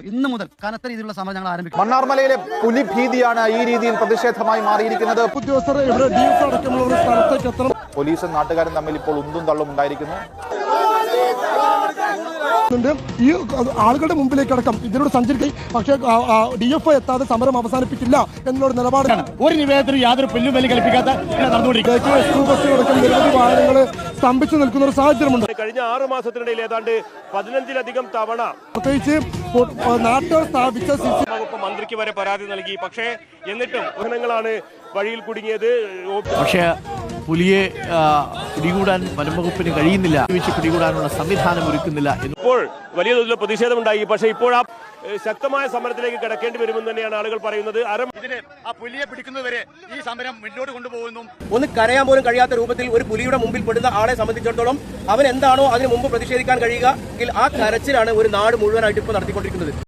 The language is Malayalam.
ഇന്ന് മുതൽ കനത്ത രീതിയിലുള്ള സമരം ഞങ്ങൾ ആരംഭിക്കും. മണ്ണാർമലയിലെ പുലിഭീതിയാണ് ഈ രീതിയിൽ പ്രതിഷേധമായി മാറിയിരിക്കുന്നത്. ഉദ്യോഗസ്ഥർ ഇവിടെ DF അടക്കമുള്ള സ്ഥലത്തേക്ക് എത്തണം. പോലീസും നാട്ടുകാരും തമ്മിൽ ഇപ്പോൾ ഉന്തും തള്ളും ഉണ്ടായിരിക്കുന്നു. ഈ ആളുകളുടെ മുമ്പിലേക്ക് അടക്കം ഇതിനോട് സഞ്ചരിക്കും. പക്ഷേ DF എത്താതെ സമരം അവസാനിപ്പിക്കില്ല എന്നുള്ള നിലപാടാണ്. ഒരു നിവേദനം യാതൊരു പുല്ലും വലി കൽപ്പിക്കാത്ത നിരവധി വാഹനങ്ങൾ സ്തംഭിച്ചു നിൽക്കുന്ന ഒരു സാഹചര്യമുണ്ട്. കഴിഞ്ഞ 6 മാസത്തിനിടയിൽ ഏതാണ്ട് 15-ലധികം തവണ പ്രത്യേകിച്ച് നാട്ടുകാർ സ്ഥാപിച്ച വകുപ്പ് മന്ത്രിക്ക് വരെ പരാതി നൽകി. പക്ഷേ എന്നിട്ടും വാഹനങ്ങളാണ് വഴിയിൽ കുടുങ്ങിയത്. പക്ഷേ പുലിയെ പിടികൂടാൻ വനംവകുപ്പിന് കഴിയുന്നില്ല, പിടികൂടാനുള്ള സംവിധാനം ഒരുക്കുന്നില്ല. ഇപ്പോൾ വലിയ തോതിലുള്ള പ്രതിഷേധമുണ്ടായി. പക്ഷേ ഇപ്പോൾ ആ ശക്തമായ സമരത്തിലേക്ക് കിടക്കേണ്ടി വരുമെന്ന് തന്നെയാണ് ആളുകൾ പറയുന്നത്. ആ പുലിയെ പിടിക്കുന്നതുവരെ ഈ സമരം മുന്നോട്ട് കൊണ്ടുപോകുന്നു. ഒന്ന് കരയാൻ പോലും കഴിയാത്ത രൂപത്തിൽ ഒരു പുലിയുടെ മുമ്പിൽ പെടുന്ന ആളെ സംബന്ധിച്ചിടത്തോളം അവൻ എന്താണോ അതിന് മുമ്പ് പ്രതിഷേധിക്കാൻ കഴിയുക എങ്കിൽ ആ കരച്ചിലാണ് ഒരു നാട് മുഴുവനായിട്ട് ഇപ്പോൾ നടത്തിക്കൊണ്ടിരിക്കുന്നത്.